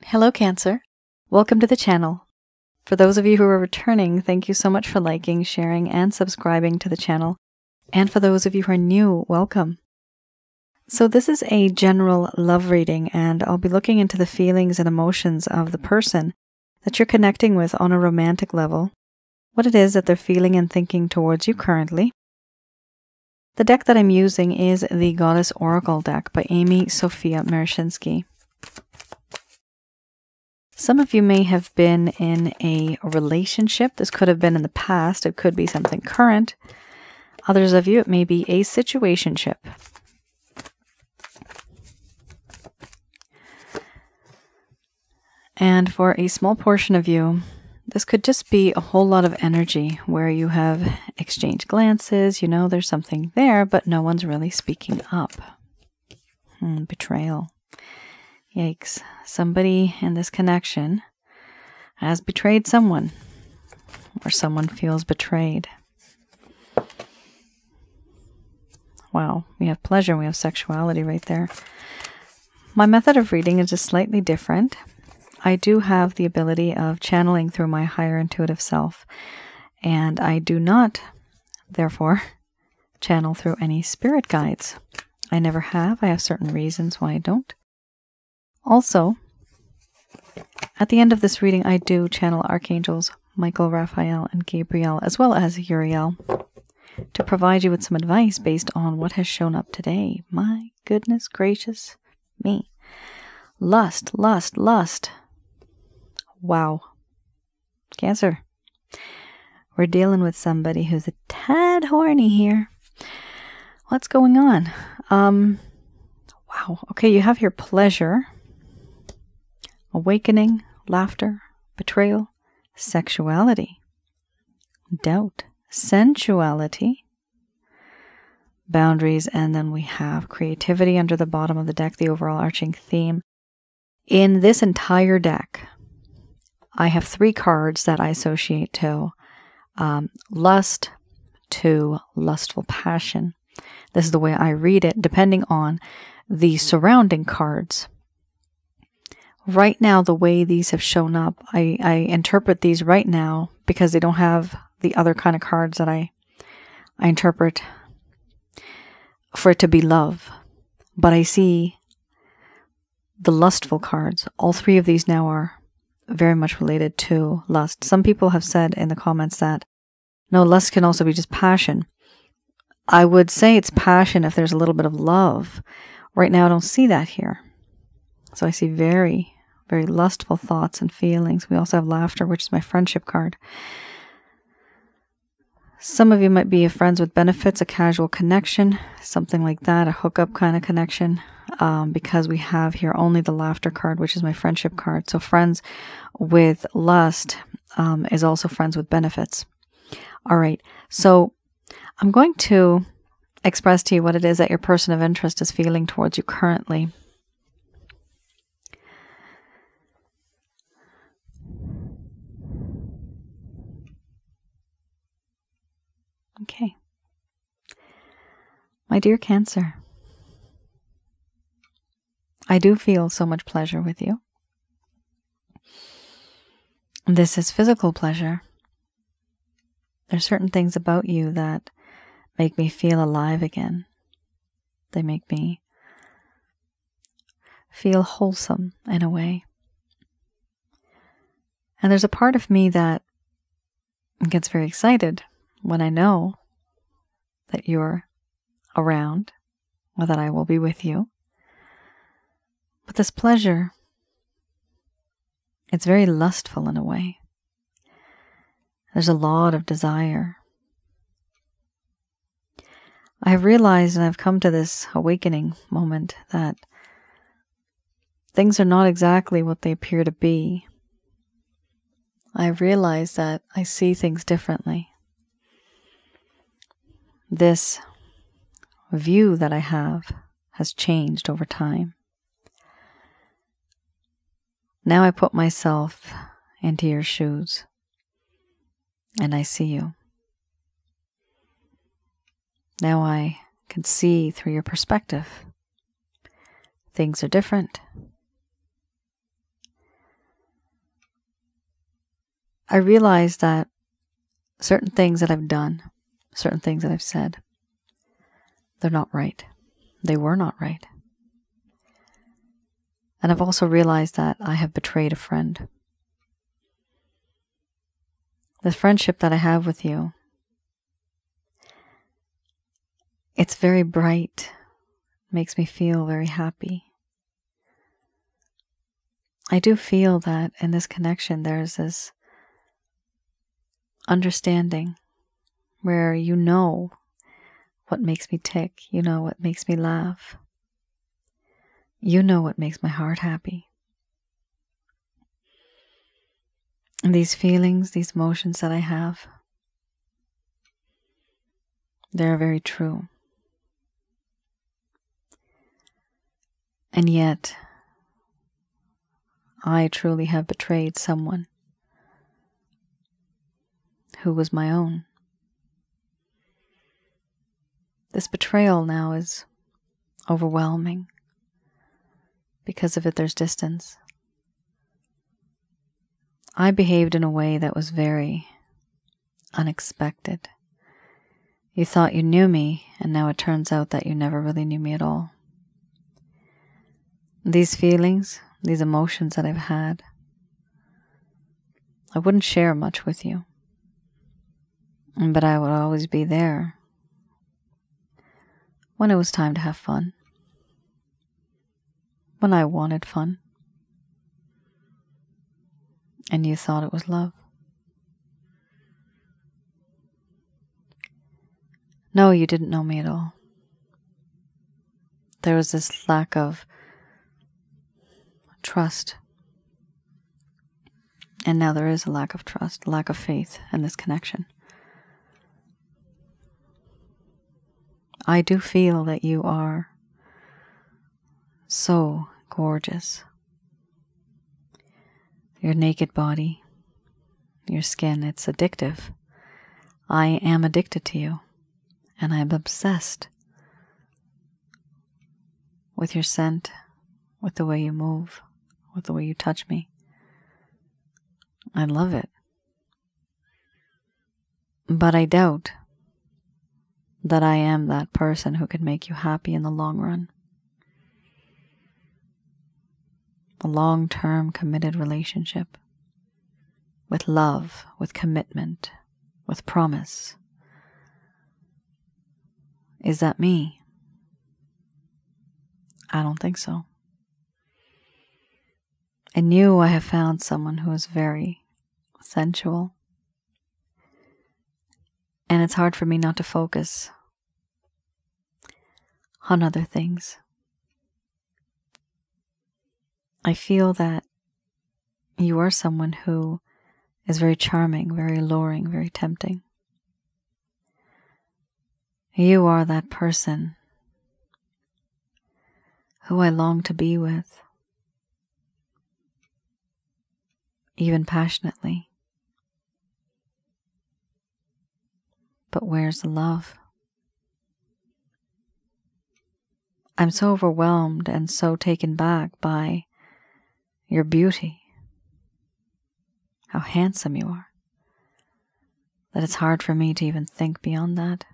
Hello, Cancer. Welcome to the channel. For those of you who are returning, thank you so much for liking, sharing, and subscribing to the channel. And for those of you who are new, welcome. So this is a general love reading, and I'll be looking into the feelings and emotions of the person that you're connecting with on a romantic level, what it is that they're feeling and thinking towards you currently. The deck that I'm using is the Goddess Oracle deck by Amy Sophia Marashinsky. Some of you may have been in a relationship. This could have been in the past. It could be something current. Others of you, it may be a situationship. And for a small portion of you, this could just be a whole lot of energy where you have exchanged glances, you know there's something there, but no one's really speaking up. Betrayal. Yikes. Somebody in this connection has betrayed someone, or someone feels betrayed. Wow, we have pleasure, we have sexuality right there. My method of reading is just slightly different. I do have the ability of channeling through my higher intuitive self, and I do not, therefore, channel through any spirit guides. I never have. I have certain reasons why I don't. Also, at the end of this reading, I do channel Archangels Michael, Raphael, and Gabriel, as well as Uriel, to provide you with some advice based on what has shown up today. My goodness gracious me. Lust, lust, lust. Wow. Cancer. We're dealing with somebody who's a tad horny here. What's going on? Wow. Okay, you have here pleasure, awakening, laughter, betrayal, sexuality, doubt, sensuality, boundaries, and then we have creativity under the bottom of the deck, the overall arching theme. In this entire deck, I have 3 cards that I associate to lust, to lustful passion. This is the way I read it, depending on the surrounding cards. Right now, the way these have shown up, I interpret these right now because they don't have the other kind of cards that I interpret for it to be love. But I see the lustful cards. All 3 of these now are very much related to lust. Some people have said in the comments that, no, lust can also be just passion. I would say it's passion if there's a little bit of love. Right now, I don't see that here. So I see very, very lustful thoughts and feelings. We also have laughter, which is my friendship card. Some of you might be friends with benefits, a casual connection, something like that, a hookup kind of connection, because we have here only the laughter card, which is my friendship card. So friends with lust is also friends with benefits. All right, so I'm going to express to you what it is that your person of interest is feeling towards you currently. Okay. My dear Cancer, I do feel so much pleasure with you. This is physical pleasure. There's certain things about you that make me feel alive again. They make me feel wholesome in a way. And there's a part of me that gets very excited when I know that you're around or that I will be with you. But this pleasure, it's very lustful in a way. There's a lot of desire. I have realized, and I've come to this awakening moment, that things are not exactly what they appear to be. I've realized that I see things differently. This view that I have has changed over time. Now I put myself into your shoes, and I see you. Now I can see through your perspective. Things are different. I realized that certain things that I've done, certain things that I've said, they're not right. They were not right. And I've also realized that I have betrayed a friend. The friendship that I have with you, it's very bright, makes me feel very happy. I do feel that in this connection there's this understanding where you know what makes me tick, you know what makes me laugh, you know what makes my heart happy. And these feelings, these emotions that I have, they're very true. And yet, I truly have betrayed someone who was my own. This betrayal now is overwhelming. Because of it, there's distance. I behaved in a way that was very unexpected. You thought you knew me, and now it turns out that you never really knew me at all. These feelings, these emotions that I've had, I wouldn't share much with you. But I would always be there when it was time to have fun. When I wanted fun. And you thought it was love. No, you didn't know me at all. There was this lack of trust. And now there is a lack of trust, lack of faith in this connection. I do feel that you are so gorgeous. Your naked body, your skin, it's addictive. I am addicted to you, and I'm obsessed with your scent, with the way you move, with the way you touch me. I love it. But I doubt that I am that person who could make you happy in the long run. A long-term committed relationship with love, with commitment, with promise. Is that me? I don't think so. In you, I have found someone who is very sensual. And it's hard for me not to focus on other things. I feel that you are someone who is very charming, very alluring, very tempting. You are that person who I long to be with, even passionately. But where's the love? I'm so overwhelmed and so taken back by your beauty, how handsome you are, that it's hard for me to even think beyond that.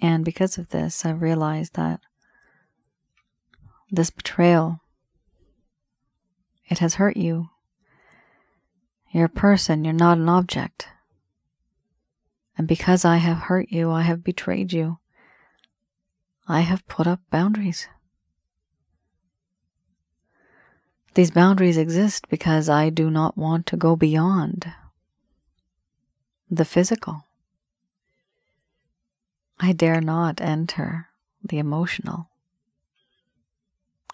And because of this, I realized that this betrayal, it has hurt you. You're a person, you're not an object. And because I have hurt you, I have betrayed you. I have put up boundaries. These boundaries exist because I do not want to go beyond the physical. I dare not enter the emotional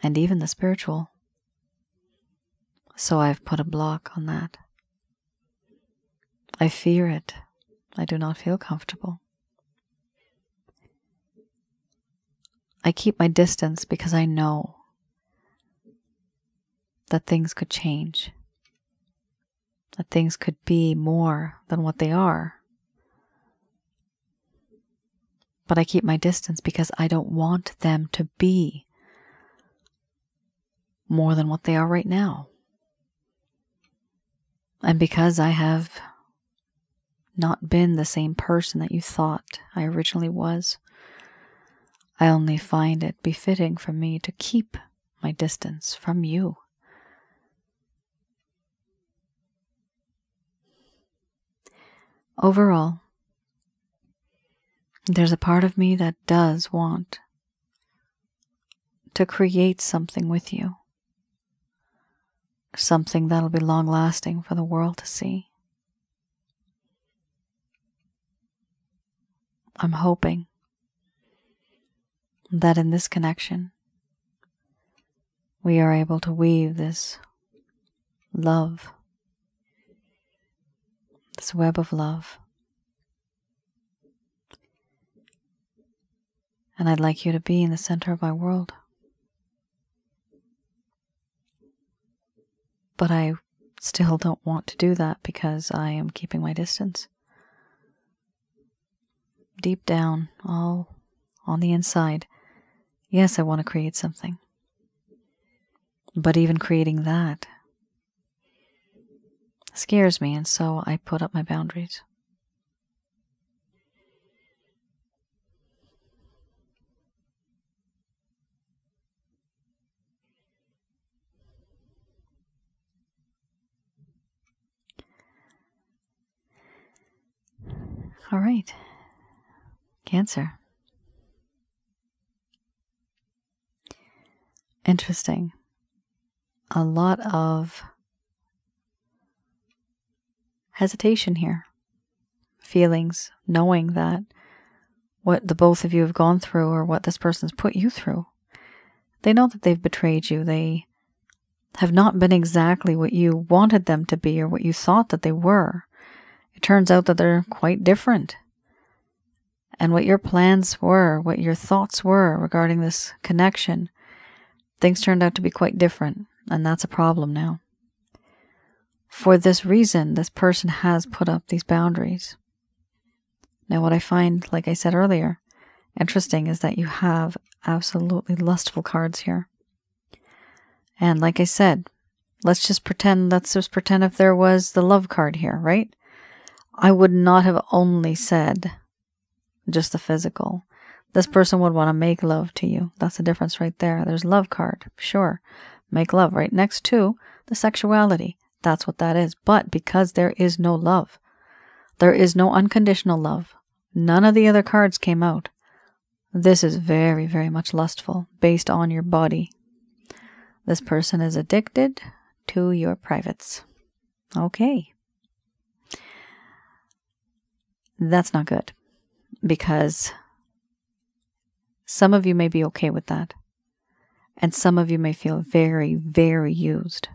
and even the spiritual. So I've put a block on that. I fear it. I do not feel comfortable. I keep my distance because I know that things could change, that things could be more than what they are. But I keep my distance because I don't want them to be more than what they are right now. And because I have not been the same person that you thought I originally was, I only find it befitting for me to keep my distance from you. Overall, there's a part of me that does want to create something with you. Something that'll be long-lasting for the world to see. I'm hoping that in this connection, we are able to weave this love, this web of love. And I'd like you to be in the center of my world. But I still don't want to do that because I am keeping my distance. Deep down, all on the inside, yes, I want to create something. But even creating that scares me, and so I put up my boundaries. All right, Cancer. Interesting. A lot of hesitation here. Feelings, knowing that what the both of you have gone through or what this person's put you through. They know that they've betrayed you. They have not been exactly what you wanted them to be or what you thought that they were. It turns out that they're quite different. And what your plans were, what your thoughts were regarding this connection, things turned out to be quite different. And that's a problem now. For this reason, this person has put up these boundaries. Now, what I find, like I said earlier, interesting is that you have absolutely lustful cards here. And like I said, let's just pretend if there was the love card here, right? I would not have only said just the physical. This person would want to make love to you. That's the difference right there. There's love card, sure. Make love right next to the sexuality. That's what that is. But because there is no love, there is no unconditional love. None of the other cards came out. This is very, very much lustful based on your body. This person is addicted to your privates. Okay. That's not good, because some of you may be okay with that, and some of you may feel very, very used,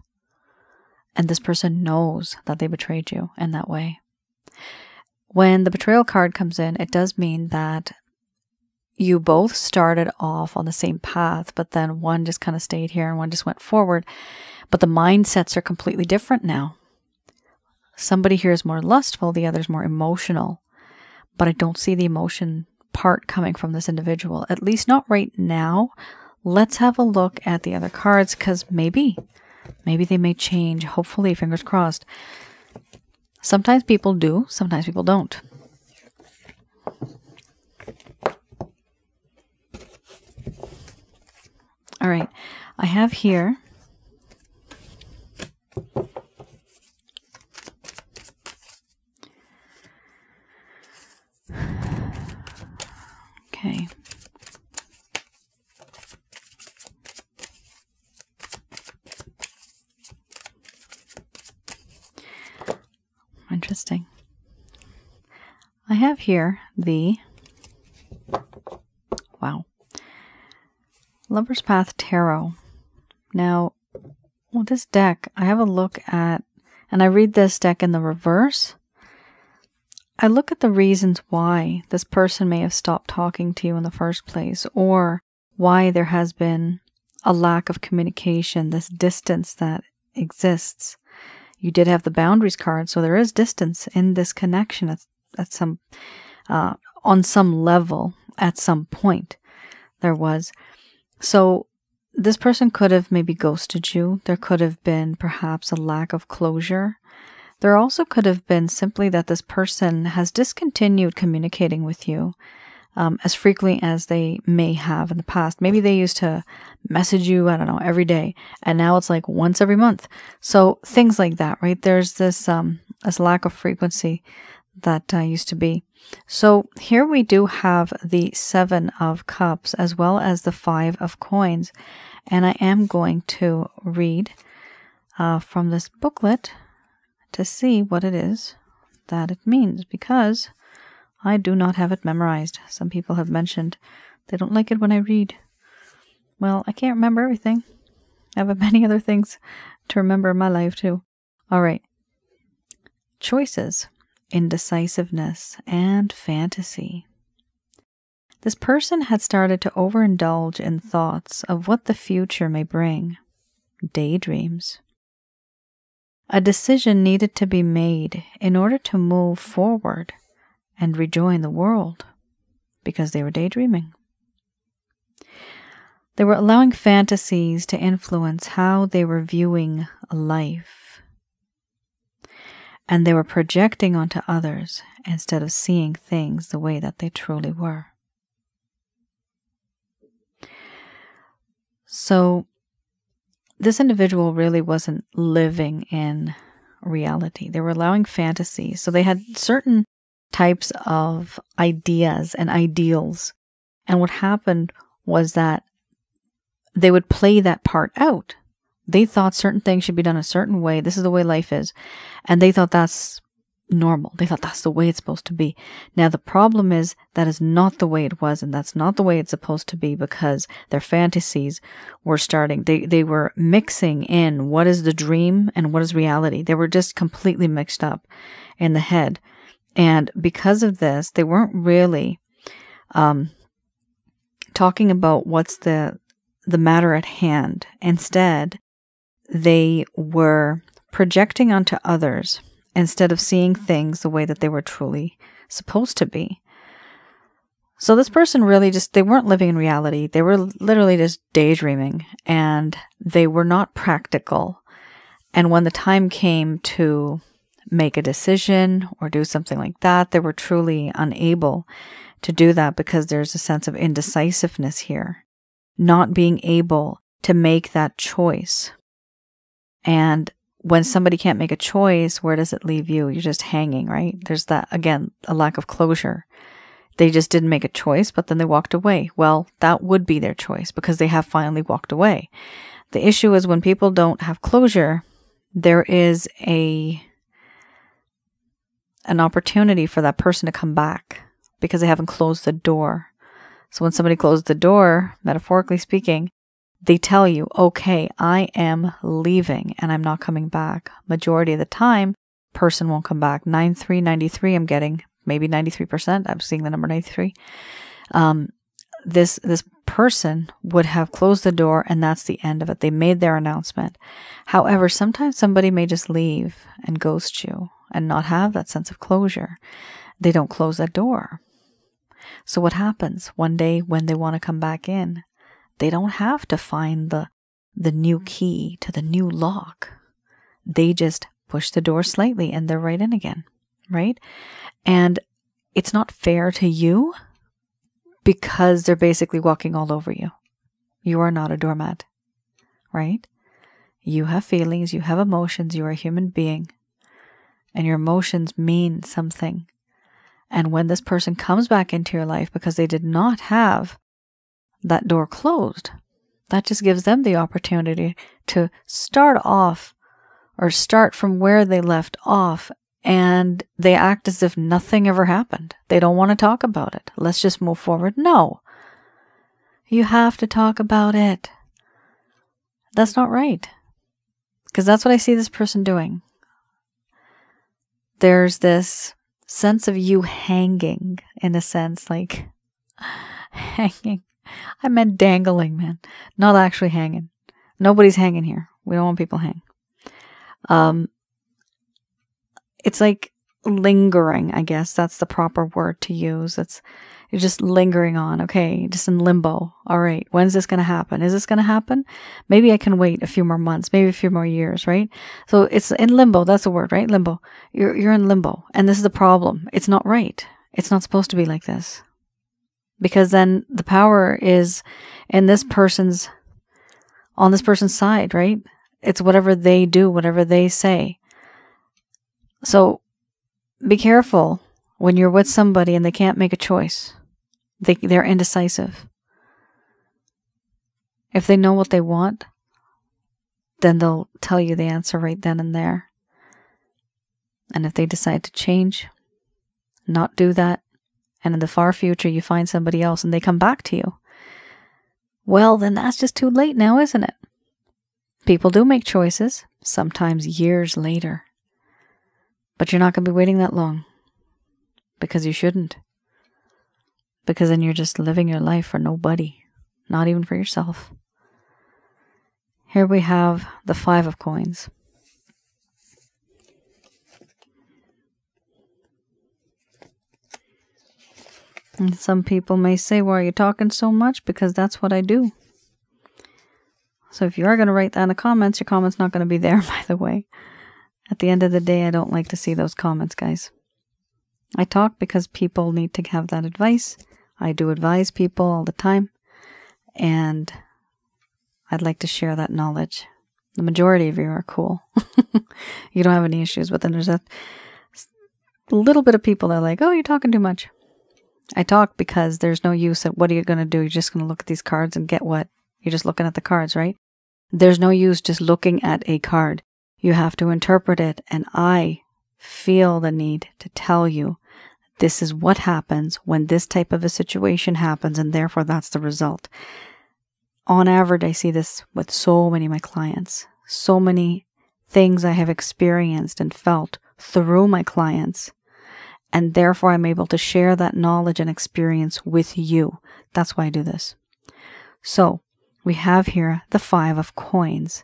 and this person knows that they betrayed you in that way. When the betrayal card comes in, it does mean that you both started off on the same path, but then one just kind of stayed here and one just went forward, but the mindsets are completely different now. Somebody here is more lustful, the other's more emotional. But I don't see the emotion part coming from this individual, at least not right now. Let's have a look at the other cards, because maybe they may change. Hopefully, fingers crossed. Sometimes people do, sometimes people don't. All right, I have here okay. Interesting. I have here the Lover's Path Tarot. Now, with this deck, I have a look at, and I read this deck in the reverse. I look at the reasons why this person may have stopped talking to you in the first place, or why there has been a lack of communication, this distance that exists. You did have the boundaries card, so there is distance in this connection at some, on some level, at some point there was. So this person could have maybe ghosted you. There could have been perhaps a lack of closure. There also could have been simply that this person has discontinued communicating with you as frequently as they may have in the past. Maybe they used to message you, I don't know, every day, and now it's like once every month. So things like that, right? There's this lack of frequency that used to be. So here we do have the 7 of Cups as well as the 5 of Coins. And I am going to read from this booklet to see what it is that it means, because I do not have it memorized. Some people have mentioned they don't like it when I read. Well, I can't remember everything. I have many other things to remember in my life too. All right. Choices, indecisiveness, and fantasy. This person had started to overindulge in thoughts of what the future may bring. Daydreams. A decision needed to be made in order to move forward and rejoin the world, because they were daydreaming. They were allowing fantasies to influence how they were viewing life. And they were projecting onto others instead of seeing things the way that they truly were. So this individual really wasn't living in reality. They were allowing fantasies. So they had certain types of ideas and ideals. And what happened was that they would play that part out. They thought certain things should be done a certain way. This is the way life is. And they thought that's normal. They thought that's the way it's supposed to be. Now, the problem is that is not the way it was, and that's not the way it's supposed to be, because their fantasies were starting. They were mixing in what is the dream and what is reality. They were just completely mixed up in the head. And because of this, they weren't really talking about what's the matter at hand. Instead, they were projecting onto others instead of seeing things the way that they were truly supposed to be. So this person really they weren't living in reality. They were literally just daydreaming, and they were not practical. And when the time came to make a decision or do something like that, they were truly unable to do that, because there's a sense of indecisiveness here, not being able to make that choice. And when somebody can't make a choice, where does it leave you? You're just hanging, right? There's that, again, a lack of closure. They just didn't make a choice, but then they walked away. Well, that would be their choice, because they have finally walked away. The issue is when people don't have closure, there is an opportunity for that person to come back, because they haven't closed the door. So when somebody closes the door, metaphorically speaking, they tell you, okay, I am leaving and I'm not coming back. Majority of the time, person won't come back. 93, I'm getting, maybe 93%. I'm seeing the number 93. This person would have closed the door, and that's the end of it. They made their announcement. However, sometimes somebody may just leave and ghost you and not have that sense of closure. They don't close that door. So what happens one day when they want to come back in? They don't have to find the new key to the new lock. They just push the door slightly and they're right in again, right? And it's not fair to you, because they're basically walking all over you. You are not a doormat, right? You have feelings, you have emotions, you are a human being, and your emotions mean something. And when this person comes back into your life because they did not have that door closed, that just gives them the opportunity to start off or start from where they left off, and they act as if nothing ever happened. They don't want to talk about it. Let's just move forward. No. You have to talk about it. That's not right. Because that's what I see this person doing. There's this sense of you hanging, in a sense, like hanging. I meant dangling, man. Not actually hanging. Nobody's hanging here. We don't want people hang. It's like lingering, I guess that's the proper word to use. You're just lingering on, okay, just in limbo. All right, when's this going to happen? Is this going to happen? Maybe I can wait a few more months, maybe a few more years, right? So it's in limbo. That's the word, right? Limbo. You're in limbo. And this is the problem. It's not right. It's not supposed to be like this. Because then the power is in on this person's side, right? It's whatever they do, whatever they say. So be careful when you're with somebody and they can't make a choice. They're indecisive. If they know what they want, then they'll tell you the answer right then and there. And if they decide to change, not do that, and in the far future you find somebody else and they come back to you, well, then that's just too late now, isn't it? People do make choices, sometimes years later. But you're not going to be waiting that long. Because you shouldn't. Because then you're just living your life for nobody. Not even for yourself. Here we have the 5 of coins. And some people may say, why are you talking so much? Because that's what I do. So if you are going to write that in the comments, your comment's not going to be there, by the way. At the end of the day, I don't like to see those comments, guys. I talk because people need to have that advice. I do advise people all the time. And I'd like to share that knowledge. The majority of you are cool. You don't have any issues. But then there's a little bit of people that are like, oh, you're talking too much. I talk because there's no use at what are you going to do? You're just going to look at these cards and get what? You're just looking at the cards, right? There's no use just looking at a card. You have to interpret it. And I feel the need to tell you this is what happens when this type of a situation happens, and therefore that's the result. On average, I see this with so many of my clients. So many things I have experienced and felt through my clients, and therefore I'm able to share that knowledge and experience with you. That's why I do this. So we have here the 5 of coins.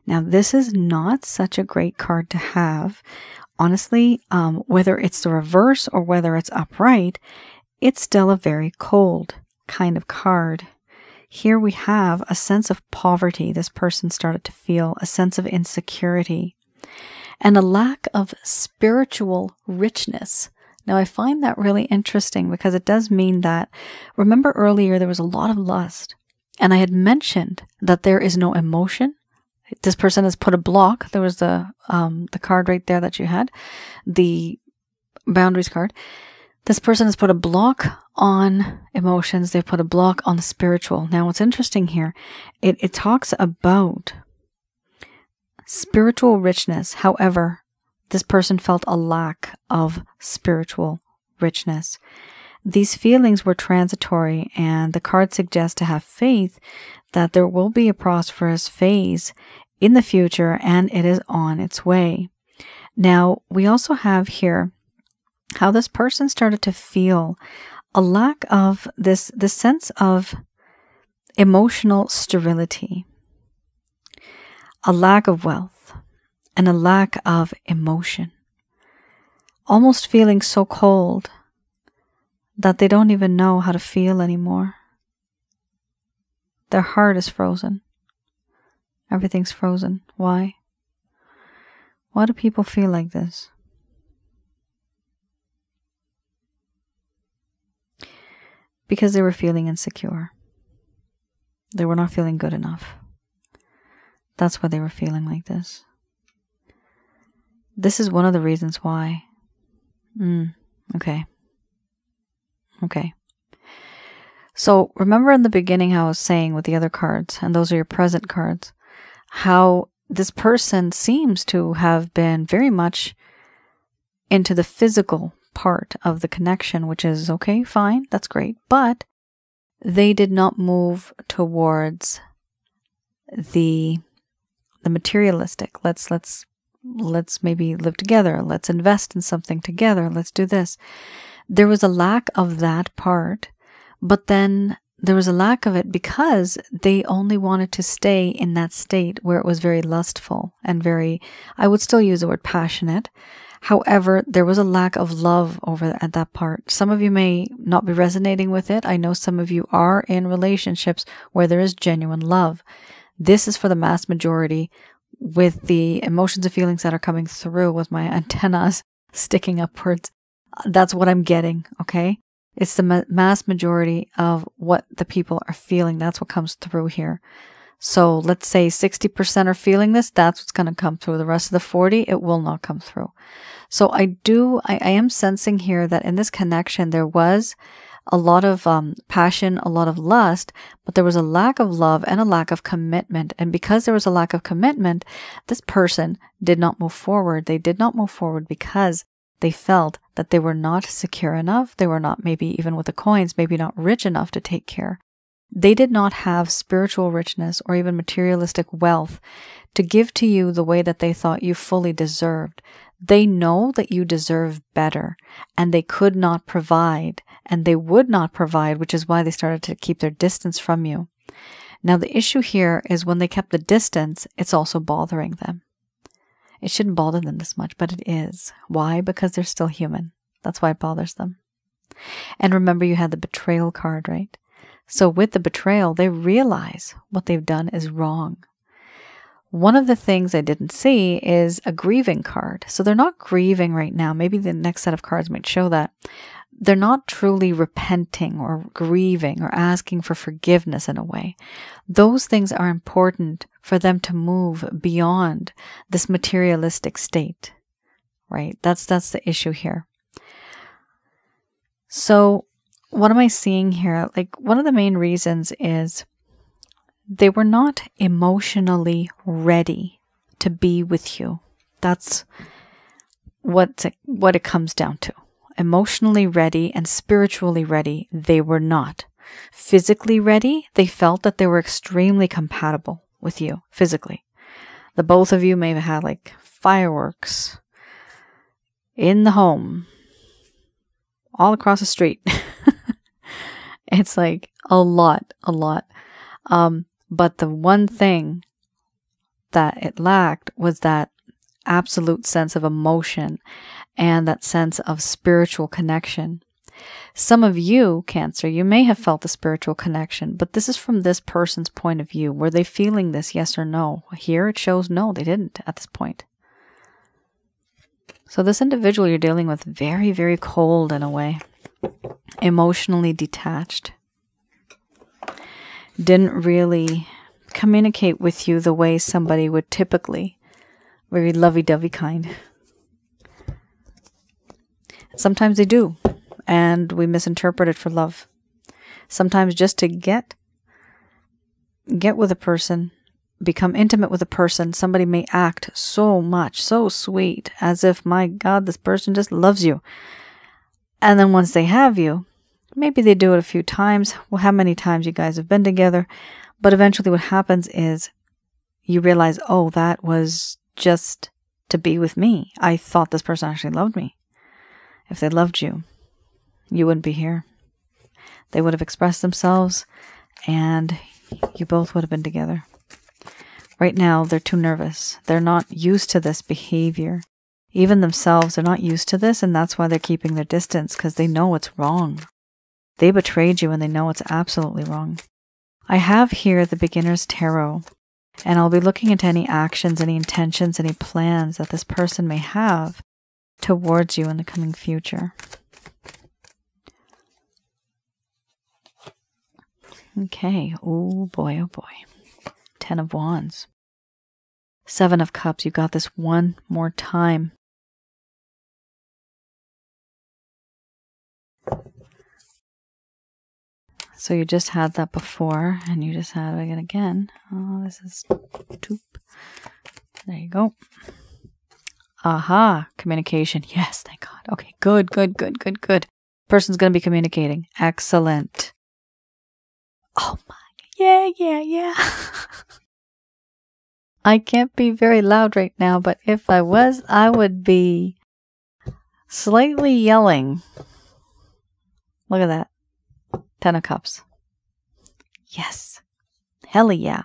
Now this is not such a great card to have. Honestly, whether it's the reverse or whether it's upright, it's still a very cold kind of card. Here we have a sense of poverty. This person started to feel a sense of insecurity and a lack of spiritual richness. Now, I find that really interesting because it does mean that, remember earlier there was a lot of lust, and I had mentioned that there is no emotion. This person has put a block. There was the card right there that you had, the boundaries card. This person has put a block on emotions. They've put a block on the spiritual. Now, what's interesting here, it talks about spiritual richness. However, this person felt a lack of spiritual richness. These feelings were transitory, and the card suggests to have faith that there will be a prosperous phase in the future, and it is on its way. Now, we also have here how this person started to feel a lack of this sense of emotional sterility, a lack of wealth, and a lack of emotion, almost feeling so cold that they don't even know how to feel anymore. Their heart is frozen. Everything's frozen. Why? Why do people feel like this? Because they were feeling insecure. They were not feeling good enough. That's why they were feeling like this. This is one of the reasons why. Okay. So remember in the beginning how I was saying with the other cards, and those are your present cards, how this person seems to have been very much into the physical part of the connection, which is okay, fine, that's great, but they did not move towards the materialistic. Let's maybe live together, let's invest in something together, let's do this. There was a lack of that part, but then there was a lack of it because they only wanted to stay in that state where it was very lustful and very, I would still use the word passionate. However, there was a lack of love over at that part. Some of you may not be resonating with it. I know some of you are in relationships where there is genuine love. This is for the mass majority, with the emotions and feelings that are coming through with my antennas sticking upwards. That's what I'm getting, okay? It's the mass majority of what the people are feeling. That's what comes through here. So let's say 60% are feeling this. That's what's going to come through. The rest of the 40, it will not come through. So I am sensing here that in this connection, there was a lot of passion, a lot of lust, but there was a lack of love and a lack of commitment. And because there was a lack of commitment, this person did not move forward. They did not move forward because they felt that they were not secure enough. They were not, maybe even with the coins, maybe not rich enough to take care. They did not have spiritual richness or even materialistic wealth to give to you the way that they thought you fully deserved. They know that you deserve better, and they could not provide, and they would not provide, which is why they started to keep their distance from you. Now, the issue here is when they kept the distance, it's also bothering them. It shouldn't bother them this much, but it is. Why? Because they're still human. That's why it bothers them. And remember, you had the betrayal card, right? So with the betrayal, they realize what they've done is wrong. One of the things I didn't see is a grieving card. So they're not grieving right now. Maybe the next set of cards might show that. They're not truly repenting or grieving or asking for forgiveness in a way. Those things are important for them to move beyond this materialistic state, right? That's the issue here. So what am I seeing here? Like, one of the main reasons is they were not emotionally ready to be with you. That's what it comes down to. Emotionally ready and spiritually ready, they were not. Physically ready, they felt that they were extremely compatible with you physically. The both of you may have had like fireworks in the home, all across the street. It's like a lot. But the one thing that it lacked was that absolute sense of emotion and that sense of spiritual connection. Some of you, Cancer, you may have felt the spiritual connection, but this is from this person's point of view. Were they feeling this, yes or no? Here it shows no, they didn't at this point. So this individual you're dealing with, very, very cold in a way. Emotionally detached. Didn't really communicate with you the way somebody would typically. Very lovey-dovey kind. Sometimes they do, and we misinterpret it for love. Sometimes just to get with a person, become intimate with a person, somebody may act so much, so sweet, as if, my God, this person just loves you. And then once they have you, maybe they do it a few times. Well, how many times you guys have been together? But eventually what happens is you realize, oh, that was just to be with me. I thought this person actually loved me. If they loved you, you wouldn't be here. They would have expressed themselves and you both would have been together. Right now, they're too nervous. They're not used to this behavior. Even themselves, they're not used to this, and that's why they're keeping their distance, because they know it's wrong. They betrayed you and they know it's absolutely wrong. I have here the Beginner's Tarot, and I'll be looking into any actions, any intentions, any plans that this person may have towards you in the coming future. Okay. Oh boy, oh boy. 10 of Wands. 7 of Cups. You got this one more time. So you just had that before, and you just had it again. Oh, this is toop. There you go. Aha, communication. Yes, thank God. Okay, good. Person's going to be communicating. Excellent. Oh my, yeah. I can't be very loud right now, but if I was, I would be slightly yelling. Look at that. 10 of Cups. Yes. Hell yeah.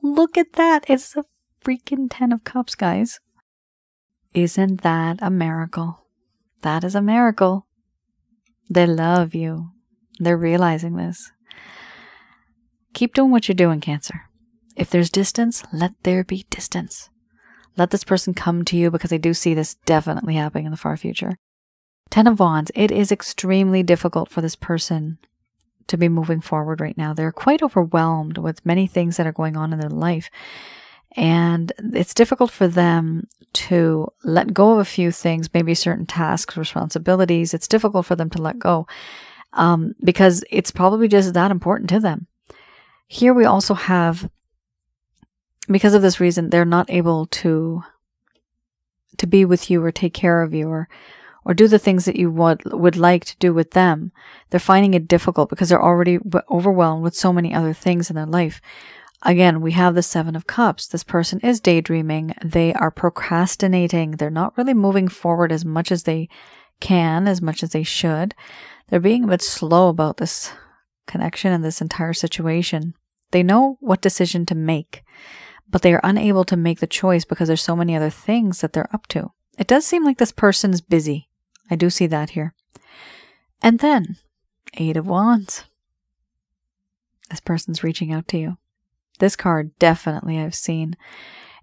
Look at that. It's a freaking 10 of Cups, guys. Isn't that a miracle? That is a miracle. They love you. They're realizing this. Keep doing what you're doing, Cancer. If there's distance, let there be distance. Let this person come to you, because I do see this definitely happening in the far future. 10 of Wands, it is extremely difficult for this person to be moving forward right now. They're quite overwhelmed with many things that are going on in their life. And it's difficult for them to let go of a few things, maybe certain tasks, responsibilities. It's difficult for them to let go because it's probably just that important to them. Here we also have, because of this reason, they're not able to be with you or take care of you or do the things that you would like to do with them. They're finding it difficult because they're already overwhelmed with so many other things in their life. Again, we have the 7 of Cups. This person is daydreaming. They are procrastinating. They're not really moving forward as much as they can, as much as they should. They're being a bit slow about this connection and this entire situation. They know what decision to make, but they are unable to make the choice because there's so many other things that they're up to. It does seem like this person is busy. I do see that here. And then, 8 of Wands. This person's reaching out to you. This card definitely I've seen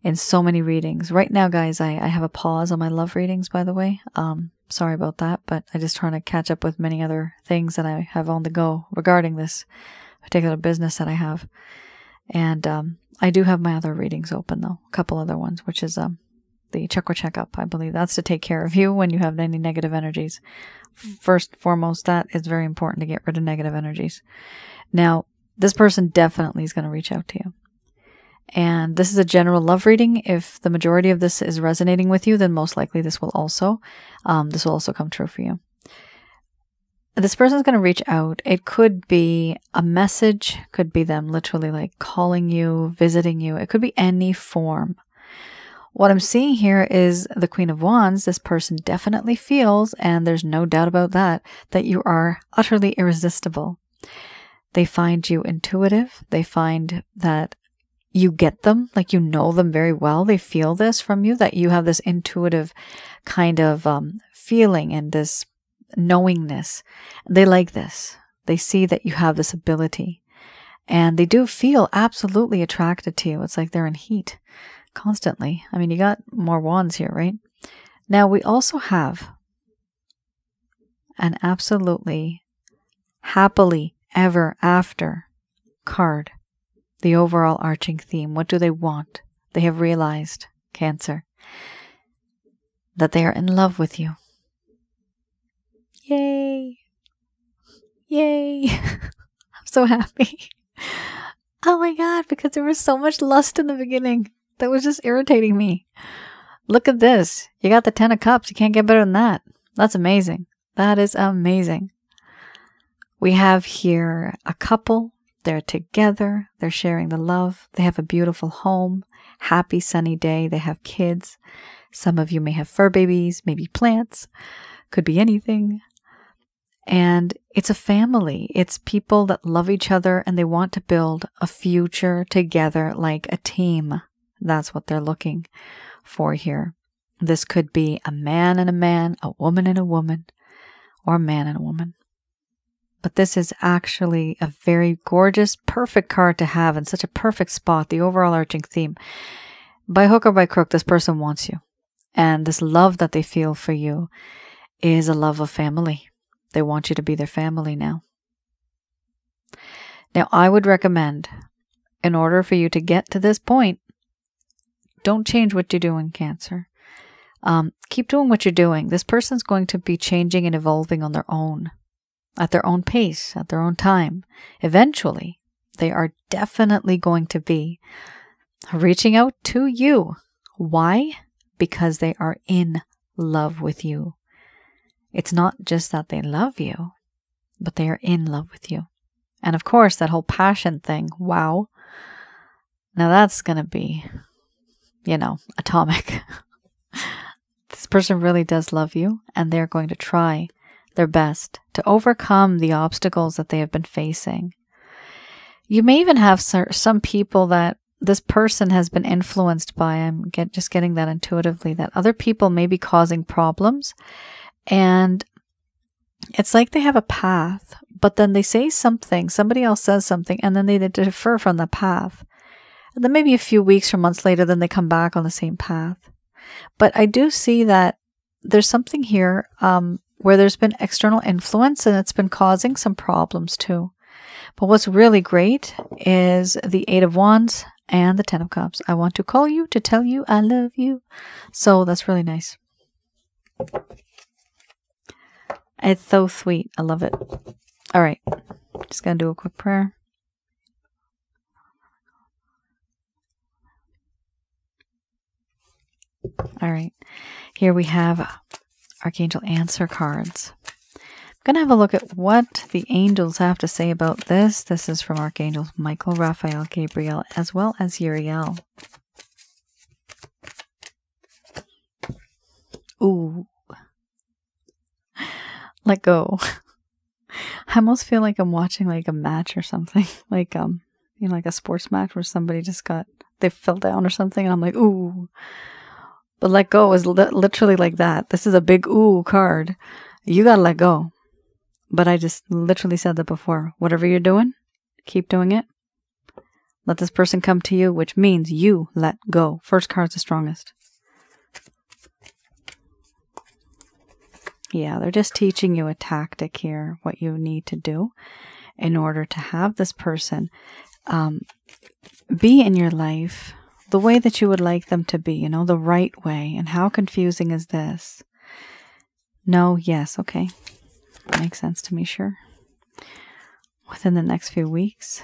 in so many readings. Right now, guys, I have a pause on my love readings, by the way. Sorry about that, but I'm just trying to catch up with many other things that I have on the go regarding this particular business that I have. And I do have my other readings open, though. A couple other ones, which is the chakra checkup. I believe that's to take care of you when you have any negative energies. First and foremost, that is very important to get rid of negative energies. Now, this person definitely is going to reach out to you. And this is a general love reading. If the majority of this is resonating with you, then most likely this will also come true for you. This person is going to reach out. It could be a message, could be them literally like calling you, visiting you. It could be any form. What I'm seeing here is the Queen of Wands. This person definitely feels, and there's no doubt about that you are utterly irresistible. They find you intuitive. They find that you get them, like you know them very well. They feel this from you, that you have this intuitive kind of feeling and this knowingness. They like this. They see that you have this ability. And they do feel absolutely attracted to you. It's like they're in heat constantly. I mean, you got more wands here, right? Now, we also have an absolutely happily ever after card. The overall arching theme. What do they want? They have realized, Cancer, that they are in love with you. Yay! Yay! I'm so happy. Oh my God, because there was so much lust in the beginning. That was just irritating me. Look at this. You got the 10 of Cups. You can't get better than that. That's amazing. That is amazing. We have here a couple. They're together. They're sharing the love. They have a beautiful home. Happy sunny day. They have kids. Some of you may have fur babies, maybe plants. Could be anything. And it's a family. It's people that love each other and they want to build a future together like a team. That's what they're looking for here. This could be a man and a man, a woman and a woman, or a man and a woman. But this is actually a very gorgeous, perfect card to have in such a perfect spot, the overall arching theme. By hook or by crook, this person wants you. And this love that they feel for you is a love of family. They want you to be their family now. Now, I would recommend, in order for you to get to this point, don't change what you're doing, Cancer. Keep doing what you're doing. This person's going to be changing and evolving on their own. At their own pace, at their own time. Eventually, they are definitely going to be reaching out to you. Why? Because they are in love with you. It's not just that they love you, but they are in love with you. And of course, that whole passion thing, wow. Now that's going to be, atomic. This person really does love you, and they're going to try their best to overcome the obstacles that they have been facing. You may even have some people that this person has been influenced by, I'm just getting that intuitively, that other people may be causing problems. And it's like they have a path, but then they say something, somebody else says something, and then they differ from the path. And then maybe a few weeks or months later, then they come back on the same path. But I do see that there's something here where there's been external influence and it's been causing some problems too. But what's really great is the 8 of Wands and the 10 of Cups. I want to call you to tell you I love you. So that's really nice. It's so sweet. I love it. All right. Just going to do a quick prayer. All right. Here we have Archangel Answer cards. I'm going to have a look at what the angels have to say about this. This is from Archangels Michael, Raphael, Gabriel, as well as Uriel. Ooh. Let go. I almost feel like I'm watching like a match or something. Like, you know, like a sports match where somebody just they fell down or something. And I'm like, ooh. But let go is literally like that. This is a big ooh card. You gotta let go. But I just literally said that before. Whatever you're doing, keep doing it. Let this person come to you, which means you let go. First card's the strongest. Yeah, they're just teaching you a tactic here, what you need to do in order to have this person be in your life the way that you would like them to be, you know, the right way. And how confusing is this? No, yes, okay. Makes sense to me, sure. Within the next few weeks.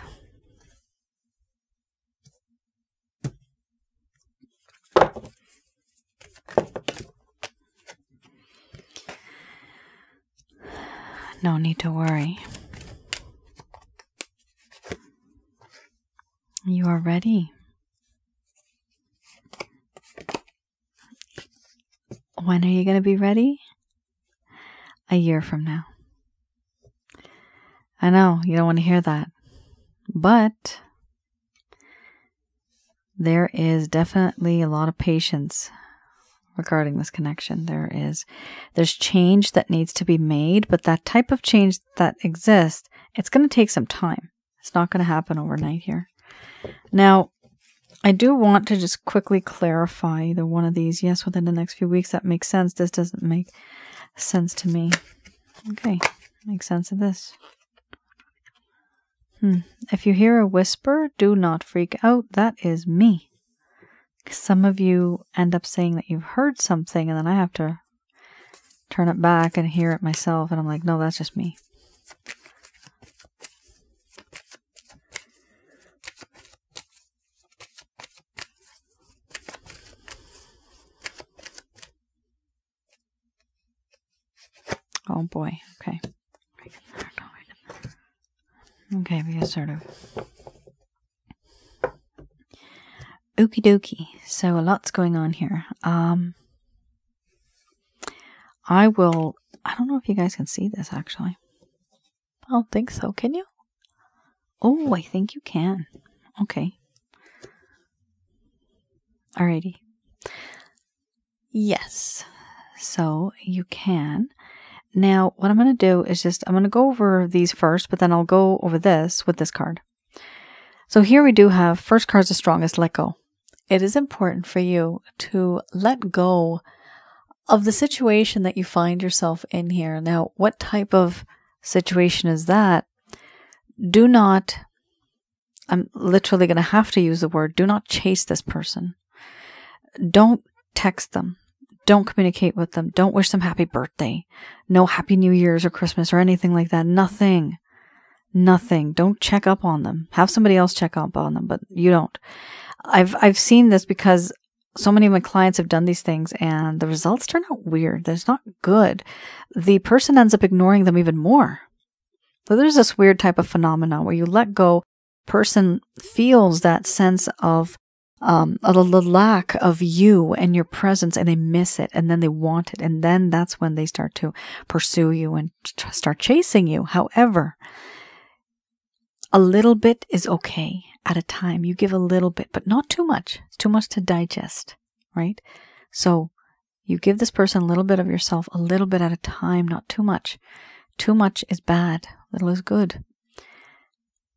No need to worry. You are ready. When are you going to be ready? A year from now. I know, you don't want to hear that. But there is definitely a lot of patience regarding this connection. There's change that needs to be made, but that type of change that exists, it's going to take some time. It's not going to happen overnight here. Now, I do want to just quickly clarify either one of these. Yes, within the next few weeks, that makes sense. This doesn't make sense to me. Okay, make sense of this. If you hear a whisper, do not freak out. That is me. Some of you end up saying that you've heard something, and then I have to turn it back and hear it myself, and I'm like, no, that's just me. Oh boy, okay. Okay, we just sort of... Okie dokie. So a lot's going on here. I don't know if you guys can see this actually. I don't think so. Can you? Oh, I think you can. Okay. Alrighty. Yes. So you can. Now, what I'm going to do is I'm going to go over these first, but then I'll go over this with this card. So here we do have, first card's the strongest, let go. It is important for you to let go of the situation that you find yourself in here. Now, what type of situation is that? Do not, I'm literally going to have to use the word, do not chase this person. Don't text them. Don't communicate with them. Don't wish them happy birthday. No happy New Year's or Christmas or anything like that. Nothing. Nothing. Don't check up on them. Have somebody else check up on them, but you don't. I've seen this because so many of my clients have done these things and the results turn out weird. That's not good. The person ends up ignoring them even more. So there's this weird type of phenomenon where you let go, person feels that sense of the lack of you and your presence, and they miss it, and then they want it, and then that's when they start to pursue you and start chasing you. However, a little bit is okay. at a time. You give a little bit, but not too much. It's too much to digest, right? So you give this person a little bit of yourself, a little bit at a time, not too much. Too much is bad. Little is good.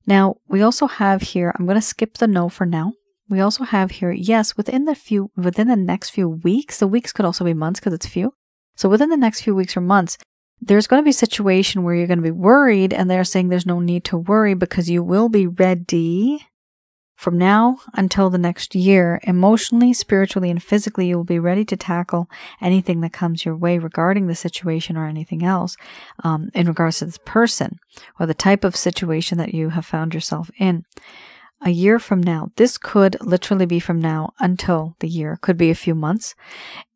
Now, we also have here, I'm going to skip the no for now. We also have here, yes, within the next few weeks, the weeks could also be months because it's few. So within the next few weeks or months, there's going to be a situation where you're going to be worried, and they're saying there's no need to worry because you will be ready from now until the next year. Emotionally, spiritually, and physically, you will be ready to tackle anything that comes your way regarding the situation or anything else in regards to this person or the type of situation that you have found yourself in. A year from now, this could literally be from now until the year, could be a few months.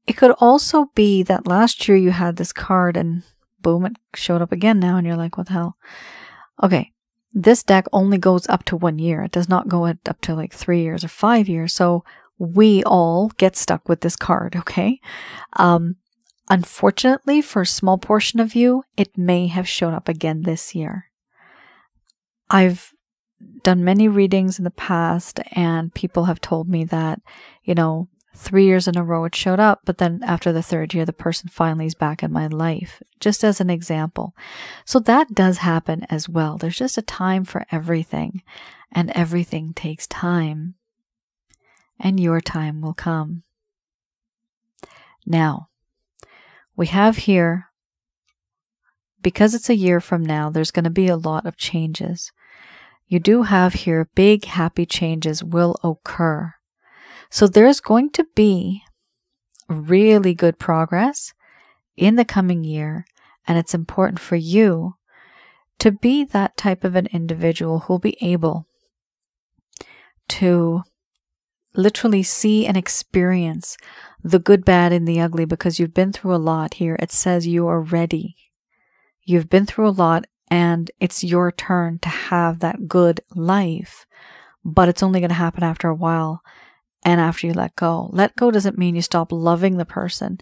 It could also be that last year you had this card and boom, it showed up again now and you're like, what the hell? Okay, this deck only goes up to 1 year. It does not go up to like 3 years or 5 years. So we all get stuck with this card, okay? Unfortunately, for a small portion of you, it may have shown up again this year. I've done many readings in the past and people have told me that, 3 years in a row it showed up, but then after the 3rd year, the person finally is back in my life, just as an example. So that does happen as well. There's just a time for everything, and everything takes time, and your time will come. Now, we have here, because it's a year from now, there's going to be a lot of changes. You do have here big happy changes will occur. So there's going to be really good progress in the coming year, and it's important for you to be that type of an individual who'll be able to literally see and experience the good, bad, and the ugly, because you've been through a lot here. It says you are ready. You've been through a lot, and it's your turn to have that good life, but it's only going to happen after a while. And after you let go. Let go doesn't mean you stop loving the person.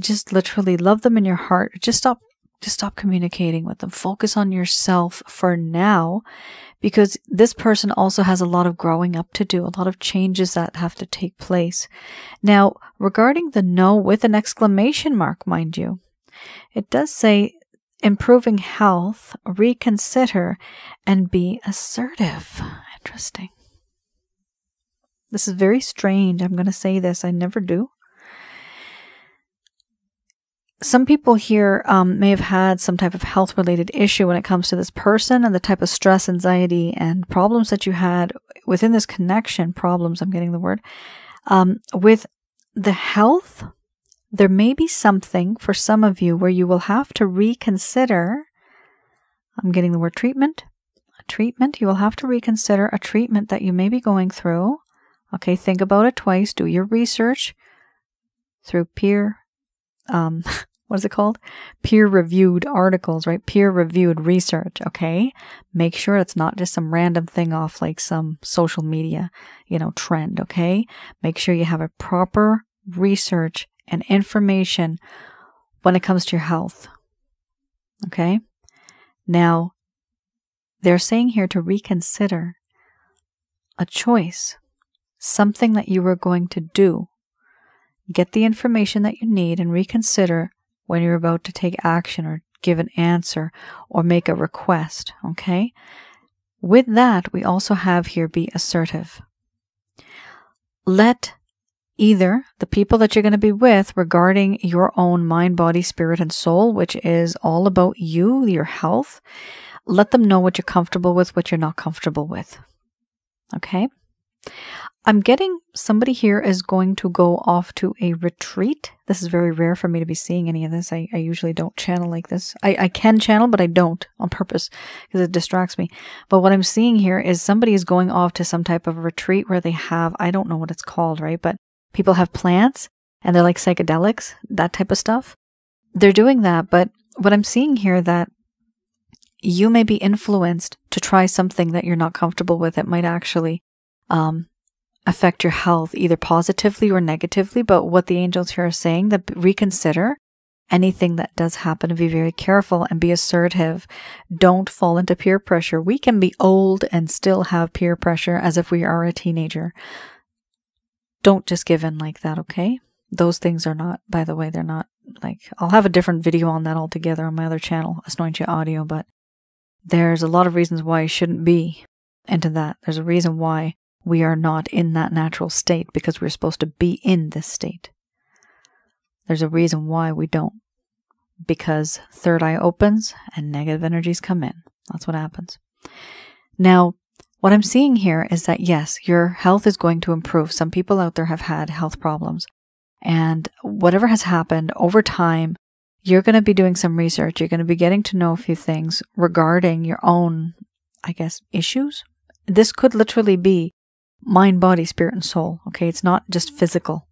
Just literally love them in your heart. Just stop communicating with them. Focus on yourself for now, because this person also has a lot of growing up to do, a lot of changes that have to take place. Now, regarding the no with an exclamation mark, mind you, it does say improving health, reconsider, and be assertive. Interesting. This is very strange. I'm going to say this. I never do. Some people here may have had some type of health-related issue when it comes to this person and the type of stress, anxiety, and problems that you had within this connection. Problems, I'm getting the word. With the health, there may be something for some of you where you will have to reconsider. I'm getting the word treatment. A treatment. You will have to reconsider a treatment that you may be going through. Okay, think about it twice. Do your research through what is it called? Peer-reviewed articles, right? Peer-reviewed research, okay? Make sure it's not just some random thing off like some social media, trend, okay? Make sure you have a proper research and information when it comes to your health, okay? Now, they're saying here to reconsider a choice. Something that you were going to do. Get the information that you need and reconsider when you're about to take action or give an answer or make a request, okay? With that, we also have here be assertive. Let either the people that you're going to be with regarding your own mind, body, spirit, and soul, which is all about you, your health, let them know what you're comfortable with, what you're not comfortable with, okay? I'm getting somebody here is going to go off to a retreat. This is very rare for me to be seeing any of this. I usually don't channel like this. I can channel, but I don't on purpose because it distracts me. But what I'm seeing here is somebody is going off to some type of retreat where they have, I don't know what it's called, right? But people have plants and they're like psychedelics, that type of stuff. They're doing that. But what I'm seeing here that you may be influenced to try something that you're not comfortable with. It might actually affect your health either positively or negatively, but what the angels here are saying, that reconsider anything that does happen, be very careful and be assertive. Don't fall into peer pressure. We can be old and still have peer pressure as if we are a teenager. Don't just give in like that, okay? Those things are not, by the way, they're not like, I'll have a different video on that altogether on my other channel, Asnointia Audio, but there's a lot of reasons why you shouldn't be into that. There's a reason why we are not in that natural state, because we're supposed to be in this state. There's a reason why we don't, because third eye opens and negative energies come in. That's what happens. Now, what I'm seeing here is that yes, your health is going to improve. Some people out there have had health problems, and whatever has happened over time, you're going to be doing some research. You're going to be getting to know a few things regarding your own, I guess, issues. This could literally be mind, body, spirit, and soul. Okay, it's not just physical.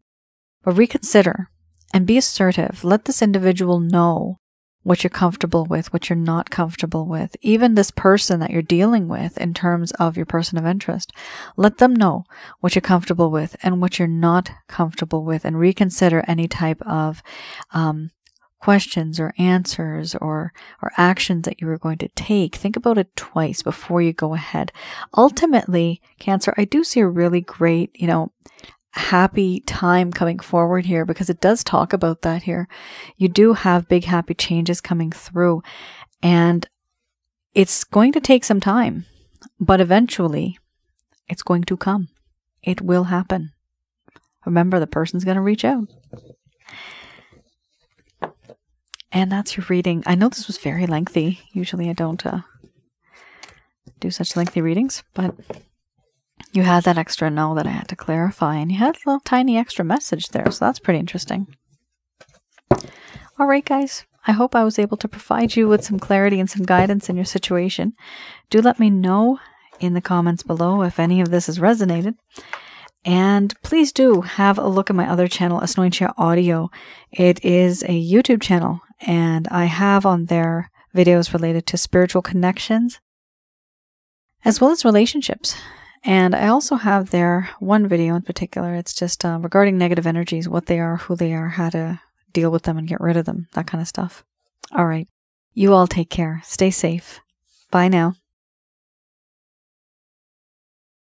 But reconsider and be assertive. Let this individual know what you're comfortable with, what you're not comfortable with. Even this person that you're dealing with in terms of your person of interest, let them know what you're comfortable with and what you're not comfortable with, and reconsider any type of questions or answers or actions that you were going to take. Think about it twice before you go ahead. Ultimately, Cancer, I do see a really great, happy time coming forward here, because it does talk about that here. You do have big happy changes coming through, and it's going to take some time, but eventually it's going to come. It will happen. Remember, the person's going to reach out. And that's your reading. I know this was very lengthy. Usually I don't do such lengthy readings, but you had that extra no that I had to clarify, and you had a little tiny extra message there, so that's pretty interesting. All right, guys. I hope I was able to provide you with some clarity and some guidance in your situation. Do let me know in the comments below if any of this has resonated. And please do have a look at my other channel, Asnointia Audio. It is a YouTube channel, and I have on there videos related to spiritual connections as well as relationships. And I also have there one video in particular. It's just regarding negative energies, what they are, who they are, how to deal with them and get rid of them, that kind of stuff. All right. You all take care. Stay safe. Bye now.